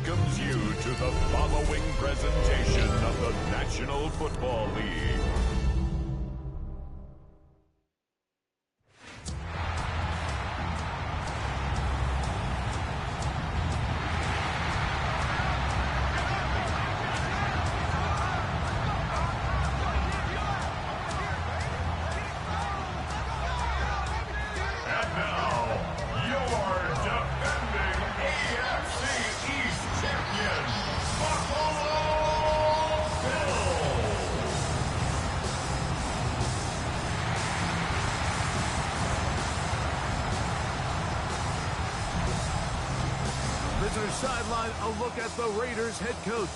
welcomes you to the following presentation of the National Football League. Visitors sideline, a look at the Raiders head coach.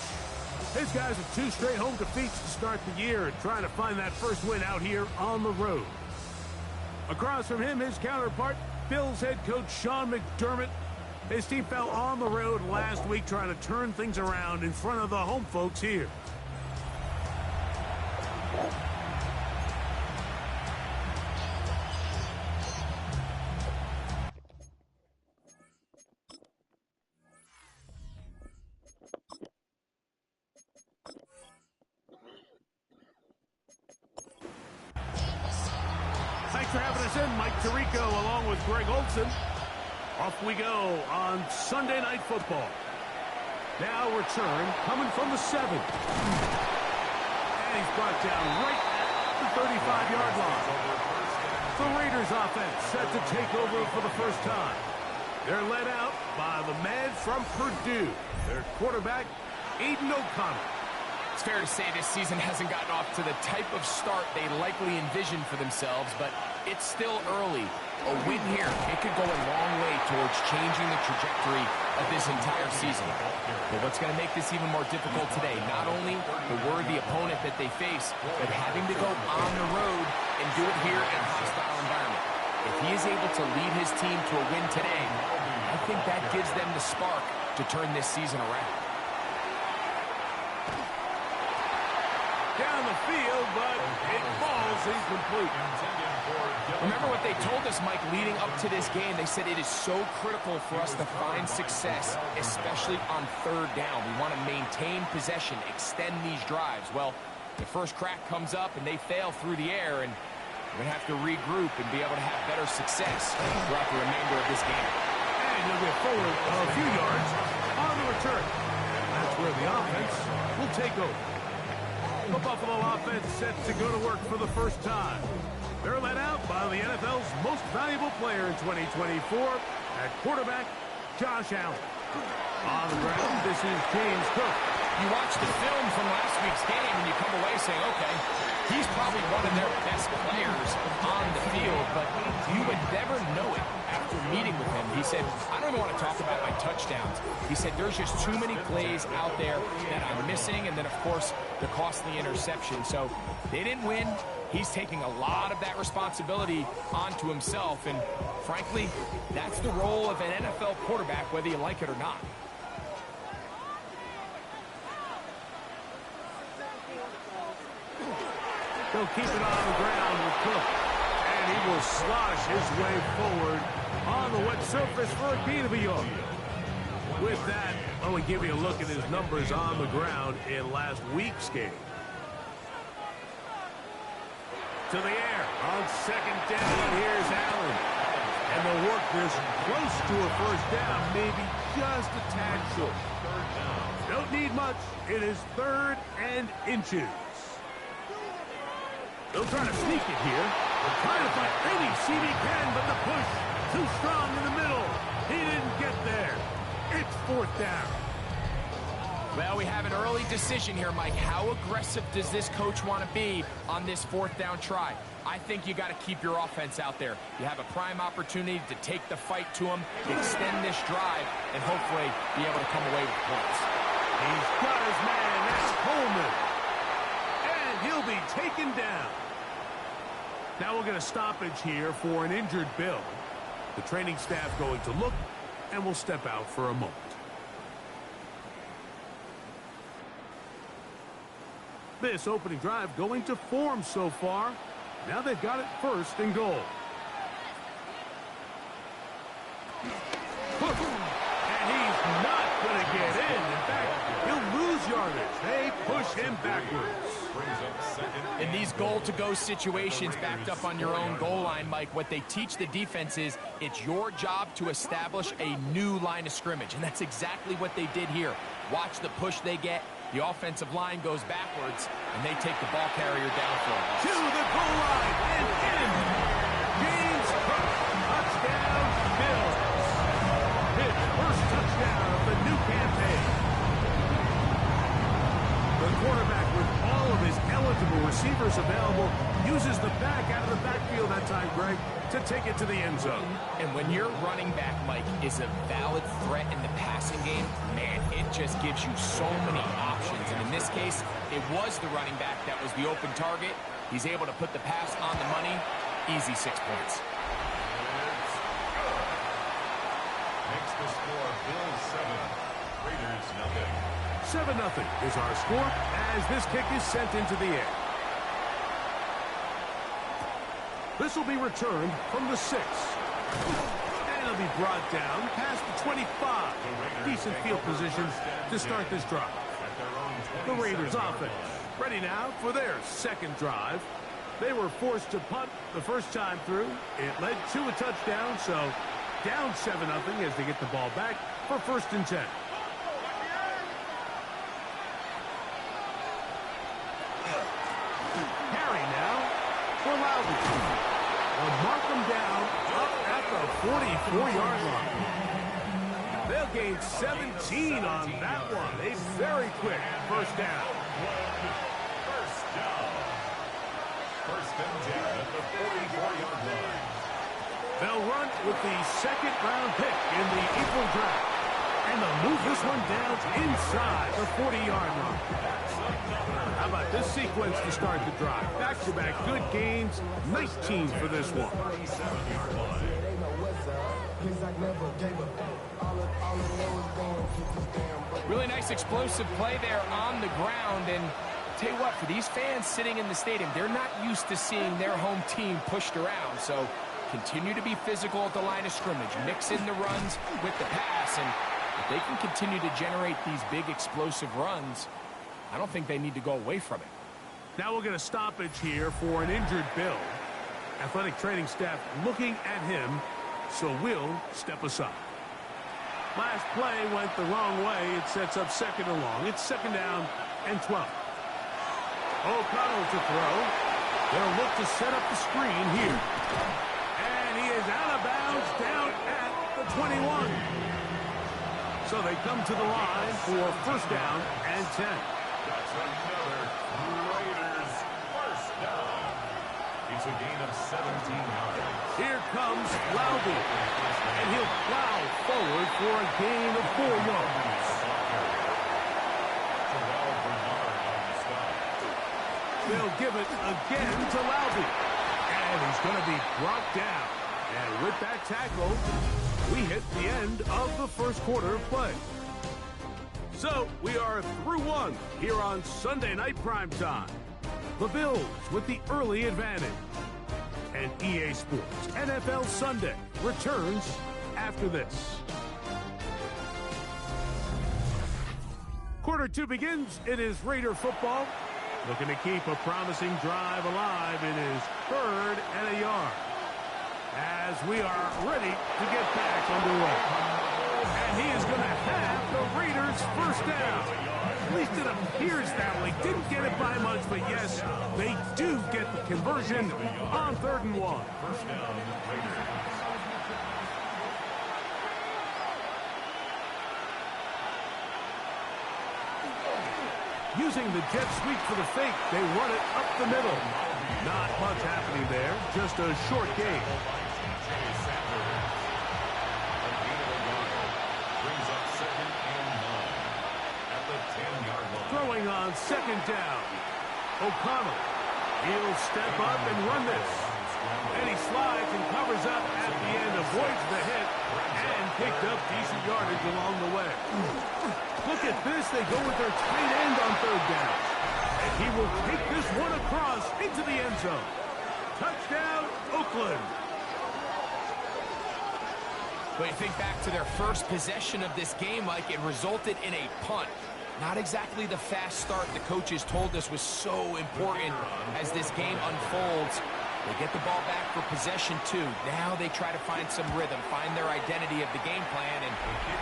His guys have 2 straight home defeats to start the year and trying to find that first win out here on the road. Across from him, his counterpart, Bills head coach Sean McDermott. His team fell on the road last week trying to turn things around in front of the home folks here. Thanks for having us in, Mike Tirico, along with Greg Olson. Off we go on Sunday Night Football. Now return coming from the 7. And he's brought down right at the 35-yard line. The Raiders offense set to take over for the first time. They're led out by the man from Purdue, their quarterback, Aiden O'Connell. It's fair to say this season hasn't gotten off to the type of start they likely envisioned for themselves, but it's still early. A win here, it could go a long way towards changing the trajectory of this entire season. But what's going to make this even more difficult today, not only the worthy opponent that they face, but having to go on the road and do it here in a hostile environment. If he is able to lead his team to a win today, I think that gives them the spark to turn this season around. Down the field, but it falls incomplete. Remember what they told us, Mike, leading up to this game. They said it is so critical for us to find success, especially on 3rd down. We want to maintain possession, extend these drives. Well, the first crack comes up and they fail through the air, and we're going to have to regroup and be able to have better success throughout the remainder of this game. And he'll get forward a few yards on the return. That's where the offense will take over. The Buffalo offense set to go to work for the first time. They're led out by the NFL's most valuable player in 2024 at quarterback, Josh Allen. On the ground, this is James Cook. You watch the film from last week's game and you come away saying, okay, he's probably one of their best players on the field, but you would never know it after meeting with him. He said, I don't even want to talk about my touchdowns. He said, there's just too many plays out there that I'm missing, and then, of course, the costly interception. So they didn't win. He's taking a lot of that responsibility onto himself, and frankly, that's the role of an NFL quarterback, whether you like it or not. He'll keep it on the ground with Cook, and he will slosh his way forward on the wet surface for a gain of a yard. With that, I want to give you a look at his numbers on the ground in last week's game. To the air on 2nd down. Here's Allen. And they'll work this close to a first down, maybe just a tad short. Don't need much. It is 3rd and inches. They'll try to sneak it here. They're trying to find any seam he can, but the push too strong in the middle. He didn't get there. It's 4th down. Well, we have an early decision here, Mike. How aggressive does this coach want to be on this 4th down try? I think you got to keep your offense out there. You have a prime opportunity to take the fight to him, extend this drive, and hopefully be able to come away with points. He's got his man. That's Coleman. And he'll be taken down. Now we'll get a stoppage here for an injured Bill. The training staff going to look, and we'll step out for a moment. This opening drive going to form so far. Now they've got it 1st and goal. And he's not going to get in. backwards. In these goal-to-go situations backed up on your own goal line, Mike, what they teach the defense is it's your job to establish a new line of scrimmage, and that's exactly what they did here. Watch the push they get. The offensive line goes backwards, and they take the ball carrier down for a loss. To the goal line and in. James Cook, touchdown, Bills. His first touchdown of the new campaign. The quarterback, with all of his eligible receivers available, uses the back out of the backfield that time, Greg, to take it to the end zone. And when your running back, Mike, is a valid threat in the passing game, man, it just gives you so many options. And in this case, it was the running back that was the open target. He's able to put the pass on the money. Easy 6 points. Makes the score Bills 7, Raiders nothing. 7-0 is our score as this kick is sent into the air. This will be returned from the 6. And it'll be brought down past the 25. Decent field position to start this drive. The Raiders offense ready now for their second drive. They were forced to punt the first time through. It led to a touchdown, so down 7-0 as they get the ball back for 1st and 10. Carry now for Loudon. They'll mark them down up at the 44-yard line. They'll gain 17 on that one. A very quick first down. First and 10 at the 44-yard line. They'll run with the second-round pick in the April draft. And they'll move this one down inside the 40-yard line. How about this sequence to start the drive? Back-to-back good gains, 19 for this one. Really nice explosive play there on the ground. And tell you what, for these fans sitting in the stadium, they're not used to seeing their home team pushed around. So continue to be physical at the line of scrimmage. Mix in the runs with the pass. And if they can continue to generate these big explosive runs, I don't think they need to go away from it. Now we'll get a stoppage here for an injured Bill. Athletic training staff looking at him, so we'll step aside. Last play went the wrong way. It sets up 2nd and long. It's 2nd down and 12. O'Connell to throw. They'll look to set up the screen here. And he is out of bounds down at the 21. So they come to the line for 1st down and 10. That's another Raiders first down. It's a gain of 17 yards. Here comes Loudon, and he'll plow forward for a gain of 4 yards. They'll give it again to Loudon, and he's going to be brought down. And with that tackle, we hit the end of the first quarter of play. So we are through one here on Sunday Night Primetime. The Bills with the early advantage. And EA Sports NFL Sunday returns after this. Quarter 2 begins. It is Raider football. Looking to keep a promising drive alive. It is 3rd and a yard. As we are ready to get back underway. And he is going to have the Raiders first down. At least it appears that way. Didn't get it by much, but yes, they do get the conversion on 3rd and 1. First down, Raiders. Using the jet sweep for the fake, they run it up the middle. Not much happening there, just a short gain. Throwing on 2nd down. O'Connell. He'll step up and run this. And he slides and covers up at the end, avoids the hit, and picked up decent yardage along the way. Look at this. They go with their tight end on 3rd down. And he will take this one across into the end zone. Touchdown, Oakland. But you think back to their first possession of this game, Mike, it resulted in a punt. Not exactly the fast start the coaches told us was so important as this game unfolds. They get the ball back for possession two. Now they try to find some rhythm, find their identity of the game plan, and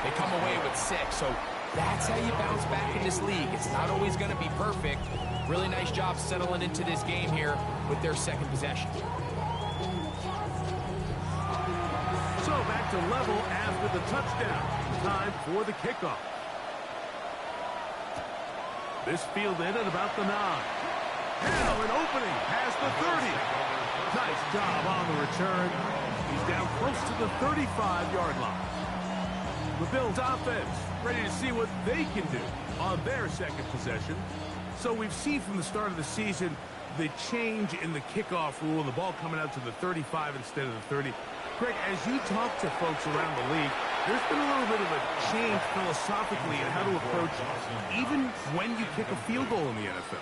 they come away with 6. So that's how you bounce back in this league. It's not always going to be perfect. Really nice job settling into this game here with their second possession. So back to level after the touchdown. Time for the kickoff. This fielded at about the 9. Now an opening past the 30. Nice job on the return. He's down close to the 35-yard line. The Bills offense ready to see what they can do on their second possession. So we've seen from the start of the season the change in the kickoff rule and the ball coming out to the 35 instead of the 30. Greg, as you talk to folks around the league, there's been a little bit of a change philosophically in how to approach even when you kick a field goal in the NFL.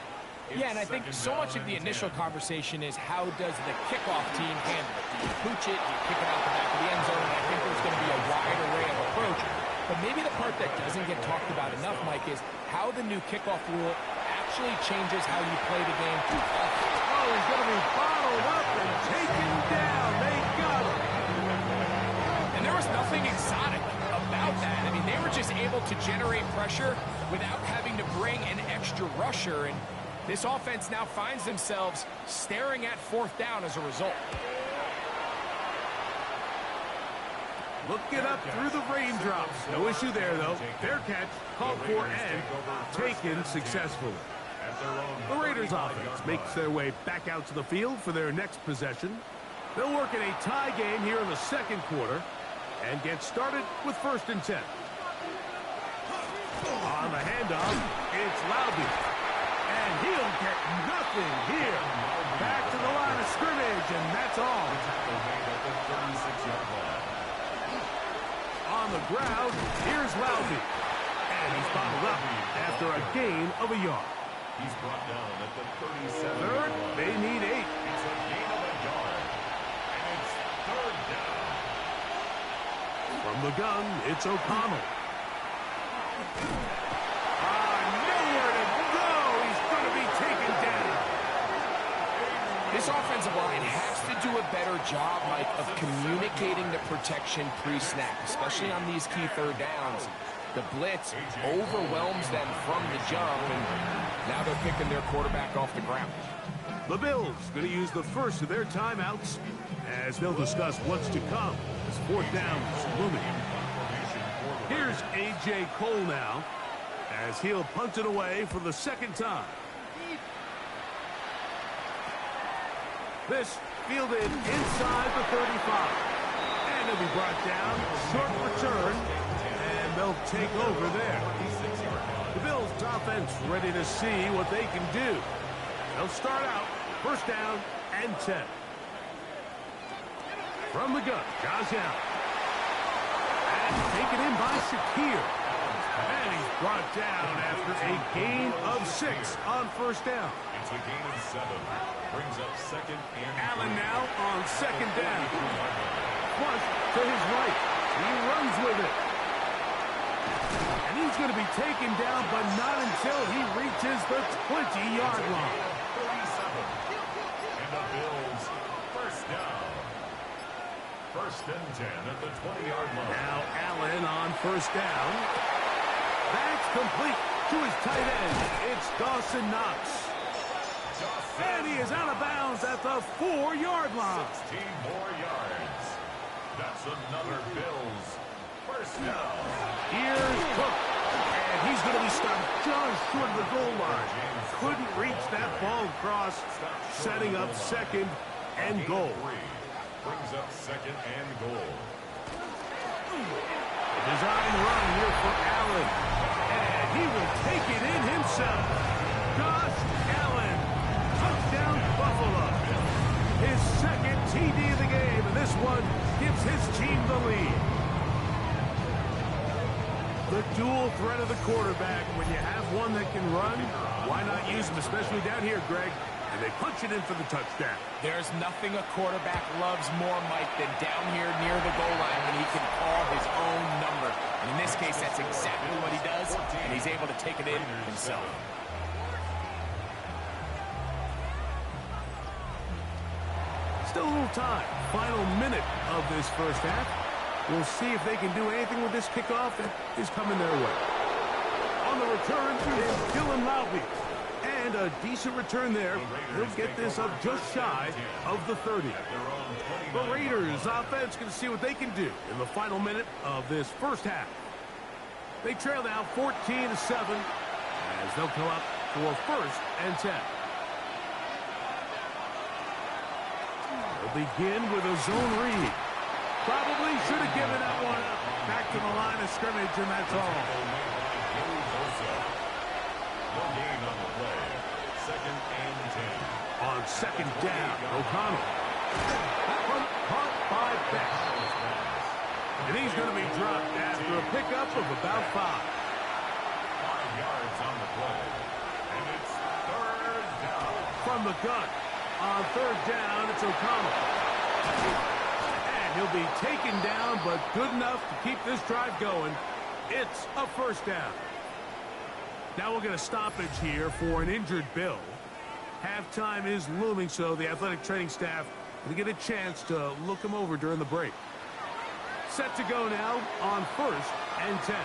Yeah, and I think so much of the initial conversation is how does the kickoff team handle it? Do you pooch it? Do you kick it out the back of the end zone? I think there's going to be a wide array of approach. But maybe the part that doesn't get talked about enough, Mike, is how the new kickoff rule actually changes how you play the game. Oh, he's going to be bottled up and taken down. They got him. And there was nothing exotic about that. I mean, they were just able to generate pressure without having to bring an extra rusher. And this offense now finds themselves staring at 4th down as a result. Look it up through the raindrops. No issue there, though. Fair catch, called for, and taken successfully. The Raiders offense makes their way back out to the field for their next possession. They'll work in a tie game here in the second quarter and get started with 1st and 10. On the handoff, it's Loudby. And he'll get nothing here. Back to the line of scrimmage, and that's all. On the ground, here's Loudby. And he's bottled up after a gain of a yard. He's brought down at the 37. Third, they need 8. It's a gain of a yard. And it's 3rd down. From the gun, it's O'Connell. Nowhere to go. He's going to be taken down. This offensive line has to do a better job, Mike, of communicating the protection pre-snap, especially on these key 3rd downs. The blitz overwhelms them from the jump, and now they're picking their quarterback off the ground. The Bills going to use the first of their timeouts as they'll discuss what's to come as 4th down is looming. Here's A.J. Cole now as he'll punt it away for the 2nd time. This fielded inside the 35. And it'll be brought down. Short return. And they'll take over there. The Bills offense ready to see what they can do. They'll start out 1st down and 10. From the gun, Josh Allen. And taken in by Shakir. And he's brought down after a gain of 6 on 1st down. It's a gain of 7. Brings up 2nd and Allen now on 2nd down. Flush to his right. He runs with it. And he's going to be taken down, but not until he reaches the 20-yard line. 37. And the Bills, 1st down. 1st and 10 at the 20-yard line. Now Allen on 1st down. That's complete to his tight end. It's Dawson Knox. And he is out of bounds at the 4-yard line. 16 more yards. That's another Bills 1st down. Here's Cook. And he's going to be stopped just short of the goal line. Couldn't reach that ball across, setting up 2nd and goal. Brings up 2nd and goal. Design run here for Allen. And he will take it in himself. Josh Allen. Touchdown Buffalo. His 2nd TD of the game, and this one gives his team the lead. The dual threat of the quarterback. When you have one that can run, why not use him, especially down here, Greg? And they punch it in for the touchdown. There's nothing a quarterback loves more, Mike, than down here near the goal line when he can call his own number. And in this case, that's exactly what he does, and he's able to take it in himself. Still a little time. Final minute of this first half. We'll see if they can do anything with this kickoff that is coming their way. On the return is Dylan Laube. And a decent return there. He'll get this up just shy of the 30. The Raiders offense can see what they can do in the final minute of this first half. They trail now 14-7 as they'll come up for 1st and 10. They'll begin with a zone read. Probably should have given that one up. Back to the line of scrimmage, and that's all. No gain on the play. 2nd and 10. On 2nd down, O'Connell. That one caught by Beck. And he's going to be dropped after a pickup of about 5. 5 yards on the play. And it's 3rd down. From the gun. On 3rd down, it's O'Connell. And he'll be taken down, but good enough to keep this drive going. It's a 1st down. Now we'll get a stoppage here for an injured Bill. Halftime is looming, so the athletic training staff will get a chance to look him over during the break. Set to go now on 1st and 10.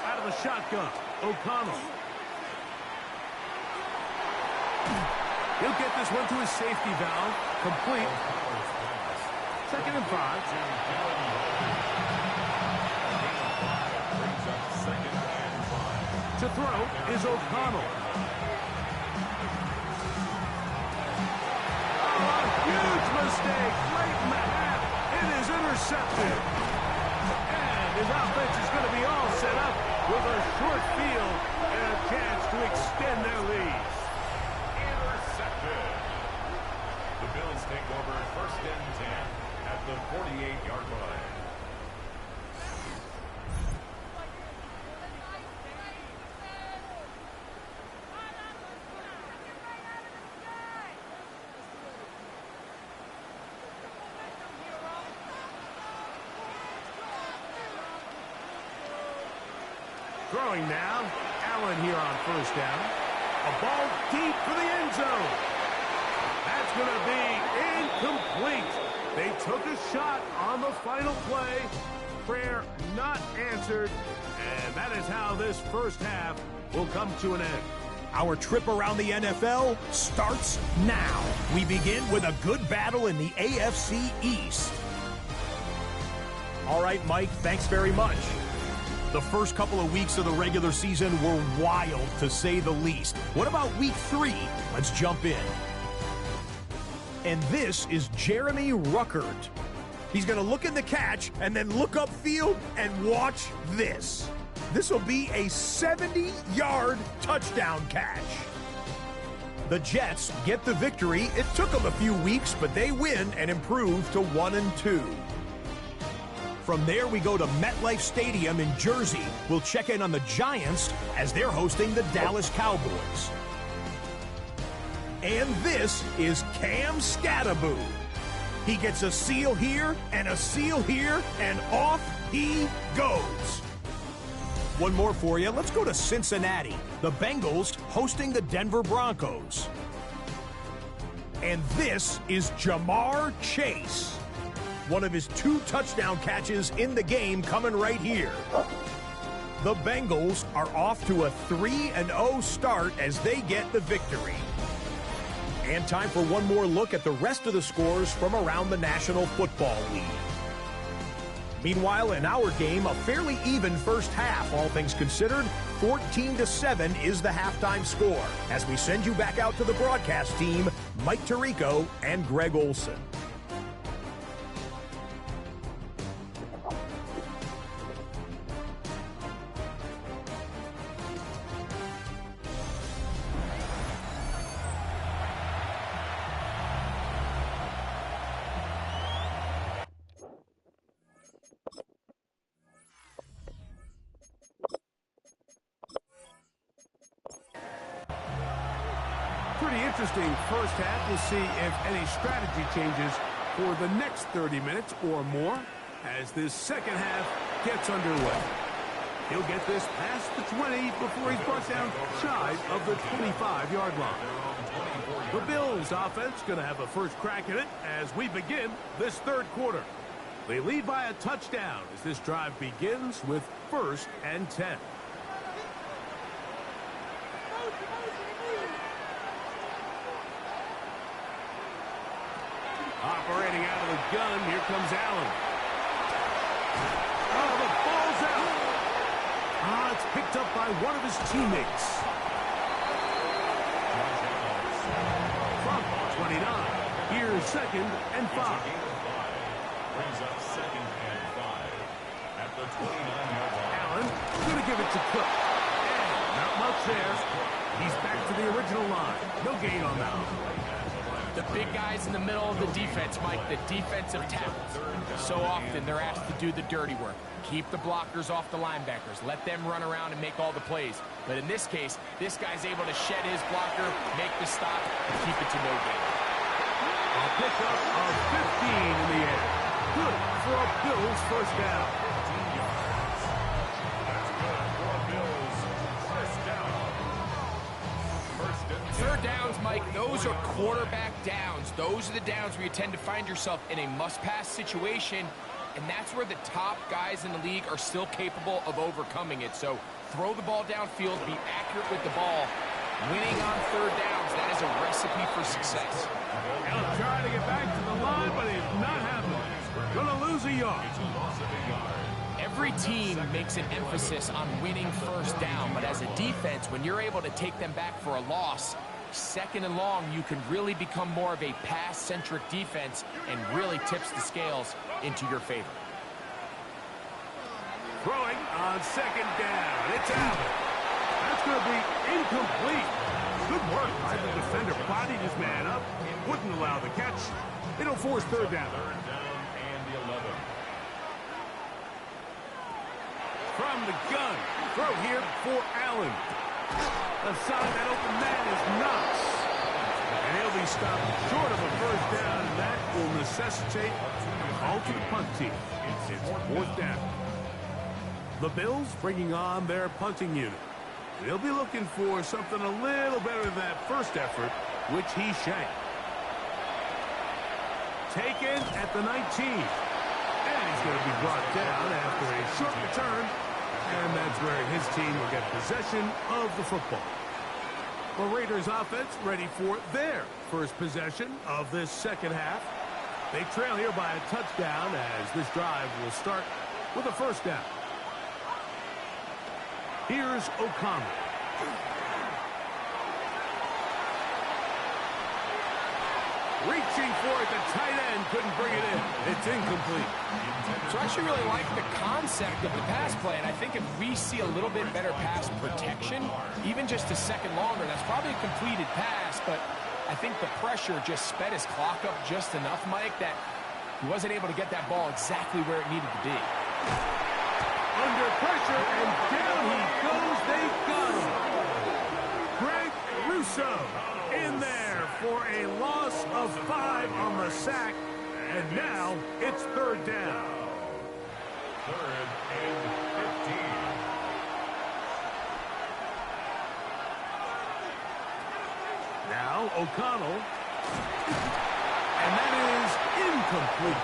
Out of the shotgun, O'Connell. He'll get this one to his safety valve. Complete. 2nd and 5. To throw is O'Connell. Oh, a huge mistake. Right in the half. It is intercepted. And his offense is going to be all set up with a short field and a chance to extend their lead. Intercepted. The Bills take over 1st and 10 at the 48-yard line. Throwing now, Allen here on 1st down. A ball deep for the end zone. That's going to be incomplete. They took a shot on the final play. Prayer not answered. And that is how this first half will come to an end. Our trip around the NFL starts now. We begin with a good battle in the AFC East. All right, Mike, thanks very much. The first couple of weeks of the regular season were wild, to say the least. What about week 3? Let's jump in. And this is Jeremy Ruckert. He's going to look in the catch and then look upfield and watch this. This will be a 70-yard touchdown catch. The Jets get the victory. It took them a few weeks, but they win and improve to 1-2. From there, we go to MetLife Stadium in Jersey. We'll check in on the Giants as they're hosting the Dallas Cowboys. And this is Cam Scattaboo. He gets a seal here and a seal here, and off he goes. One more for you. Let's go to Cincinnati. The Bengals hosting the Denver Broncos. And this is Jamar Chase. One of his 2 touchdown catches in the game coming right here. The Bengals are off to a 3-0 start as they get the victory. And time for one more look at the rest of the scores from around the National Football League. Meanwhile, in our game, a fairly even first half, all things considered. 14-7 is the halftime score. As we send you back out to the broadcast team, Mike Tirico and Greg Olson. Pretty interesting first half. We'll see if any strategy changes for the next 30 minutes or more as this second half gets underway. He'll get this past the 20 before he's brought down shy of the 25-yard line. The Bills offense going to have a first crack at it as we begin this third quarter. They lead by a touchdown as this drive begins with 1st and 10. Operating out of the gun, here comes Allen. Oh, the ball's out. It's picked up by one of his teammates. From 29, here's 2nd and 5. Brings up 2nd and 5 at the 29-yard line. Allen going to give it to Cook. And not much there. He's back to the original line. No gain on that one. The big guys in the middle of the defense, Mike, the defensive tackles. So often they're asked to do the dirty work. Keep the blockers off the linebackers. Let them run around and make all the plays. But in this case, this guy's able to shed his blocker, make the stop, and keep it to no gain. A pickup of 15 in the air. Good for a Bills first down. 15 yards. That's good for a Bills first down. First and 10. Third downs, Mike, those are quarterback downs. Those are the downs where you tend to find yourself in a must-pass situation, and that's where the top guys in the league are still capable of overcoming it. So throw the ball downfield, be accurate with the ball. Winning on third downs, that is a recipe for success. He'll try to get back to the line, but it's not happening. Gonna lose a yard. Every team makes an emphasis on winning first down, but as a defense, when you're able to take them back for a loss, 2nd and long, you can really become more of a pass-centric defense and really tips the scales into your favor. Throwing on 2nd down. It's Allen. That's going to be incomplete. Good work by the defender. Bodied his man up. Wouldn't allow the catch. It'll force third down. Third down and the 11. From the gun. Throw here for Allen. Aside that open man is Knox. And he'll be stopped short of a first down, and that will necessitate a call to the punt team. It's 4th down. The Bills bringing on their punting unit. They'll be looking for something a little better than that first effort, which he shanked. Taken at the 19. And he's going to be brought down after a short return. And that's where his team will get possession of the football. The Raiders offense ready for their first possession of this second half. They trail here by a touchdown as this drive will start with a first down. Here's O'Connell. Reaching for it, the tight end couldn't bring it in. It's incomplete. So I actually really like the concept of the pass play, and I think if we see a little bit better pass protection, even just a second longer, that's probably a completed pass, but I think the pressure just sped his clock up just enough, Mike, that he wasn't able to get that ball exactly where it needed to be. Under pressure, and down he goes. They got him. Greg Russo in there for a loss of 5 on the sack, and now it's third down. 3rd and 15. Now O'Connell, and that is incomplete.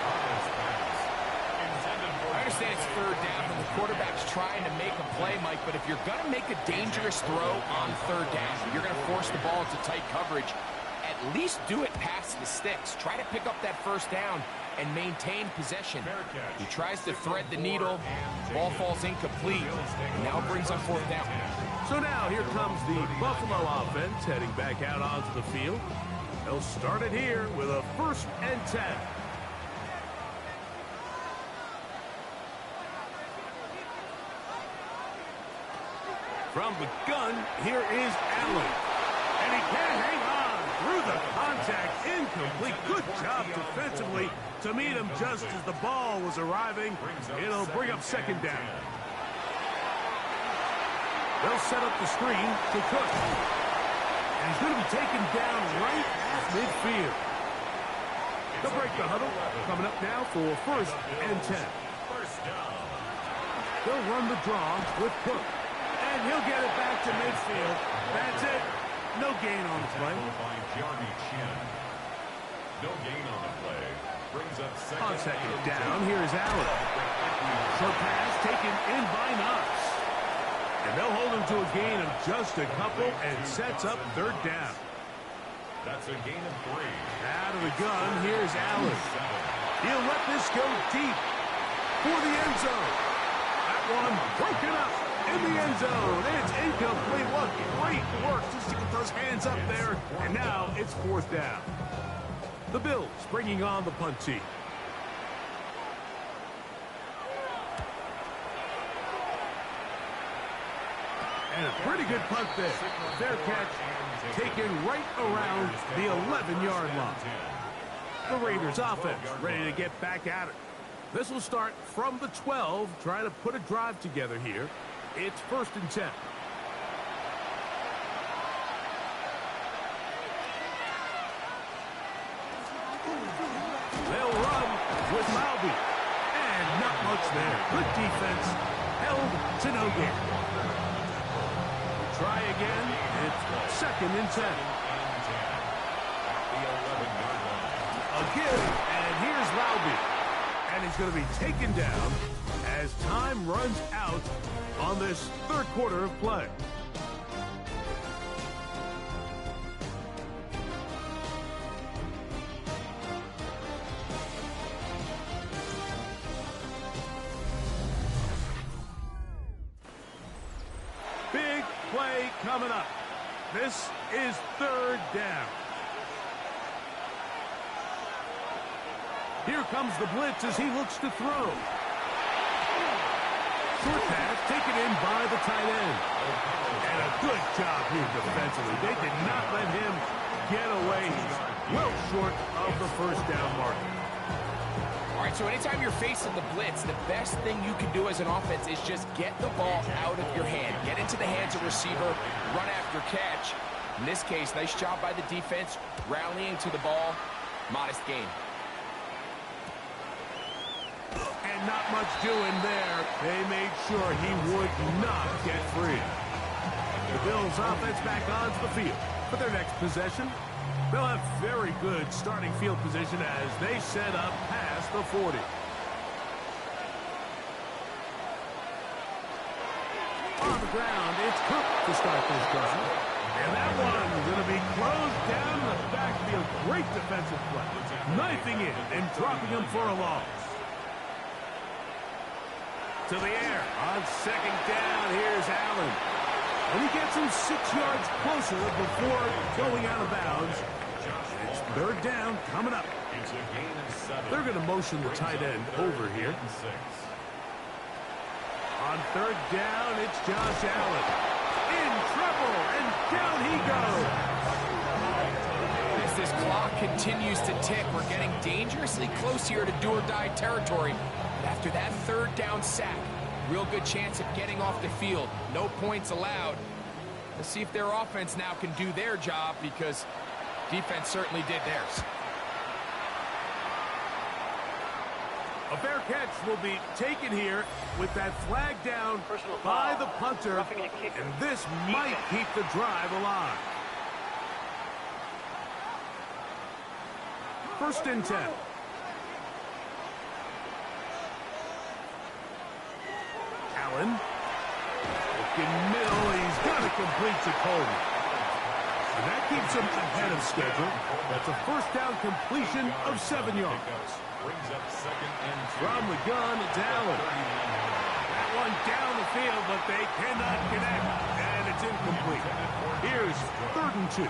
I understand it's third down and the quarterback's trying to make a play, Mike, but if you're going to make a dangerous throw on third down, you're going to force the ball into tight coverage, at least do it past the sticks. Try to pick up that first down and maintain possession. He tries to thread the needle, ball falls incomplete, now brings up 4th down. So now here comes the Buffalo offense heading back out onto the field. They'll start it here with a 1st and 10. From the gun, here is Allen. And he can't hang on through the contact. Incomplete. Good job defensively to meet him just as the ball was arriving. It'll bring up 2nd down. They'll set up the screen to Cook. And he's going to be taken down right at midfield. They'll break the huddle. Coming up now for 1st and 10. First down. They'll run the draw with Cook. And he'll get it back to midfield. That's it. No gain on the play. By Johnny Chin. No gain on the play. Brings up On second down, here's Allen. Short pass taken in by Knox. And they'll hold him to a gain of just a couple and sets up 3rd down. That's a gain of 3. Out of the gun, here's Allen. He'll let this go deep for the end zone. That one broken up in the end zone. It's incomplete. What great work just to get those hands up there. And now it's 4th down. The Bills bringing on the punt team. And a pretty good punt there. Fair catch taken right around the 11-yard line. The Raiders offense ready to get back at it. This will start from the 12, trying to put a drive together here. It's 1st and 10. They'll run with Laube. And not much there. Good defense. Held to no gain. Try again. It's 2nd and 10. A give, and here's Laube. And he's going to be taken down as time runs out on this 3rd quarter of play. Big play coming up. This is 3rd down. Here comes the blitz as he looks to throw. Short pass taken in by the tight end. And a good job here defensively. They did not let him get away. He's well short of the 1st down marker. All right, so anytime you're facing the blitz, the best thing you can do as an offense is just get the ball out of your hand. Get into the hands of receiver, run after catch. In this case, nice job by the defense, rallying to the ball. Modest gain. And not much doing there. They made sure he would not get free. The Bills offense back onto the field for their next possession. They'll have very good starting field position as they set up past the 40. On the ground, it's Cook to start this drive. And that one's going to be closed down in the backfield. Great defensive play. Knifing in and dropping him for a loss. To the air on 2nd down. Here's Allen. And he gets him 6 yards closer before going out of bounds. It's 3rd down coming up. They're going to motion the tight end over here. On 3rd down, it's Josh Allen. In trouble, and down he goes. As this clock continues to tick, we're getting dangerously close here to do-or-die territory. After that 3rd down sack, real good chance of getting off the field. No points allowed. Let's see if their offense now can do their job, because defense certainly did theirs. A fair catch will be taken here with that flag down by the punter, and this might keep the drive alive. 1st and 10. Allen. Looking middle. He's got to complete to Coleman. And that keeps him ahead of schedule. That's a 1st down completion of 7 yards. From the gun, it's Allen. That one down the field, but they cannot connect. And it's incomplete. Here's 3rd and 2.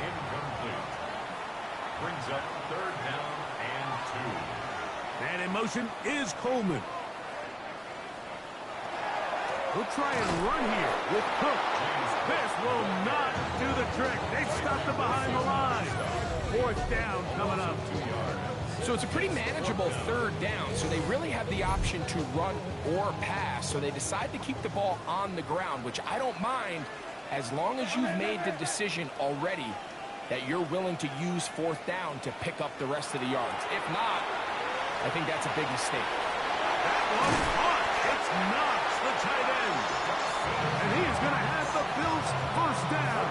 Brings up 3rd down and 2. And in motion is Coleman. He'll try and run here with Cook. This will not do the trick. They stopped him behind the line. 4th down coming up. So it's a pretty manageable 3rd down, so they really have the option to run or pass. So they decide to keep the ball on the ground, which I don't mind as long as you've made the decision already that you're willing to use fourth down to pick up the rest of the yards. If not, I think that's a big mistake. That one caught. It's Knox, the tight end. And he is going to have the Bills first down.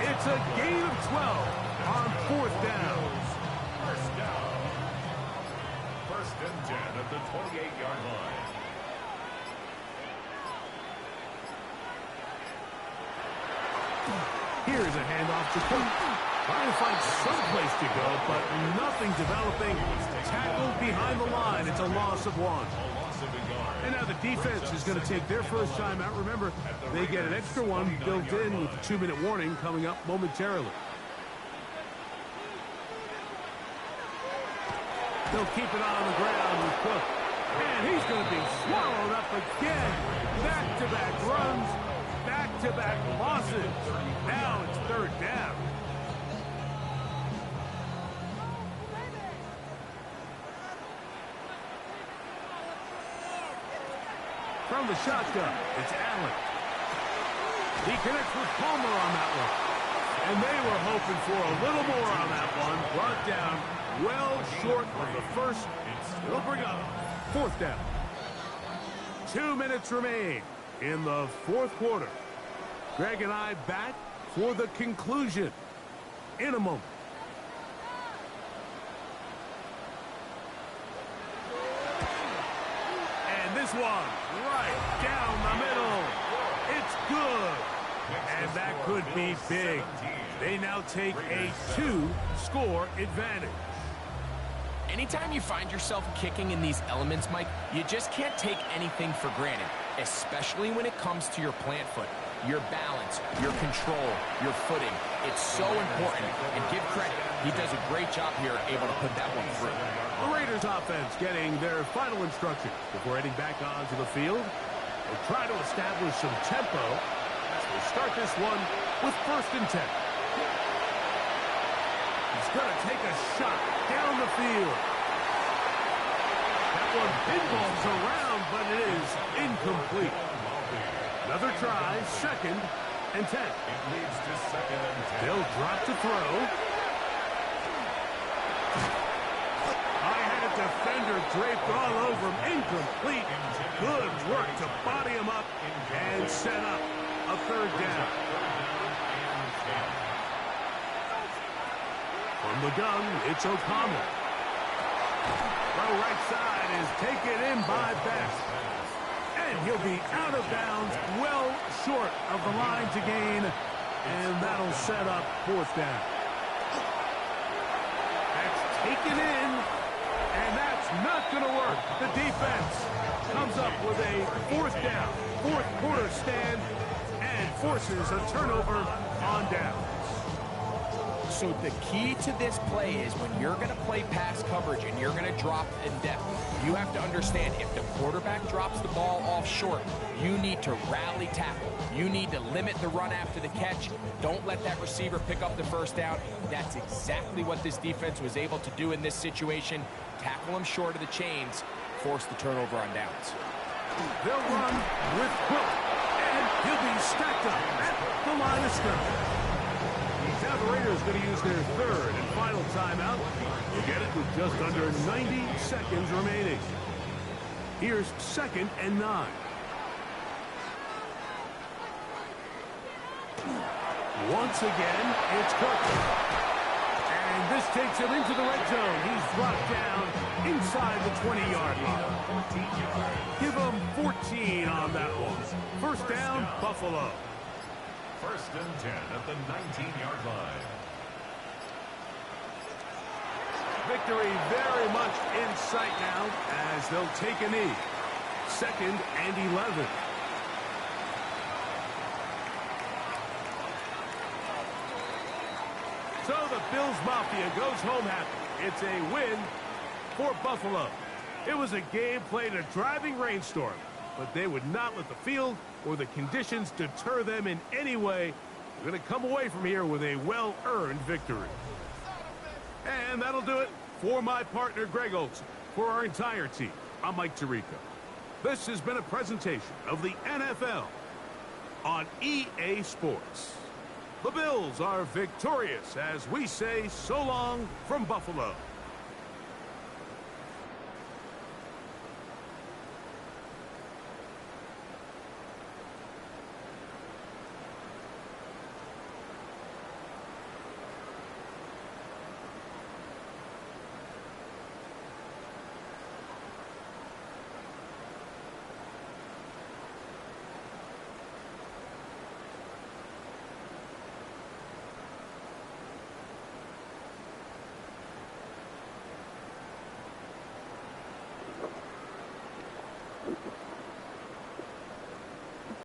It's a gain of 12 on fourth down. First down. First and 10 at the 28-yard line. Here's a handoff to Cook. Trying to find some place to go, but nothing developing. Tackled behind the line. It's a loss of 1. And now the defense is going to take their first time out. Remember, they get an extra one built in with the 2-minute warning coming up momentarily. They'll keep it on the ground with Cook. And he's going to be swallowed up again. Back-to-back runs. Back-to-back losses. Now it's third down. From the shotgun, it's Allen. He connects with Palmer on that one. And they were hoping for a little more on that one. Brought down well short of the first. It'll bring up fourth down. 2 minutes remain in the fourth quarter. Greg and I back for the conclusion in a moment. And this one right down the middle. It's good. And that could be big. They now take a 2-score advantage. Anytime you find yourself kicking in these elements, Mike, you just can't take anything for granted, especially when it comes to your plant foot. Your balance, your control, your footing. It's so important. And give credit, he does a great job here able to put that one through. The Raiders offense getting their final instruction before heading back onto the field. They'll try to establish some tempo as they start this one with first and 10. He's going to take a shot down the field. That one pinballs around, but it is incomplete. Another try, second and 10. It leads to second and 10. They'll drop to throw. I had a defender draped all over him. Incomplete. Good work to body him up and set up a third down. From the gun, it's O'Connell. Throw right side is taken in by Best. And he'll be out of bounds, well short of the line to gain. And that'll set up fourth down. That's taken in. And that's not going to work. The defense comes up with a fourth down, fourth quarter stand, and forces a turnover on down. So the key to this play is when you're going to play pass coverage and you're going to drop in depth, you have to understand if the quarterback drops the ball off short, you need to rally tackle. You need to limit the run after the catch. Don't let that receiver pick up the first down. That's exactly what this defense was able to do in this situation. Tackle him short of the chains, force the turnover on downs. They'll run with Cook, and he'll be stacked up at the line of scrimmage. Now the Raiders going to use their third and final timeout. They get it with just under 90 seconds remaining. Here's second and 9. Once again, it's Cook. And this takes him into the red zone. He's brought down inside the 20-yard line. Give him 14 on that one. First down, Buffalo. First and 10 at the 19-yard line. Victory very much in sight now as they'll take a knee. Second and 11. So the Bills Mafia goes home happy. It's a win for Buffalo. It was a game played in a driving rainstorm, but they would not let the field or the conditions deter them in any way. They're going to come away from here with a well-earned victory. And that'll do it for my partner, Greg Olson. For our entire team, I'm Mike Tirico. This has been a presentation of the NFL on EA Sports. The Bills are victorious as we say so long from Buffalo.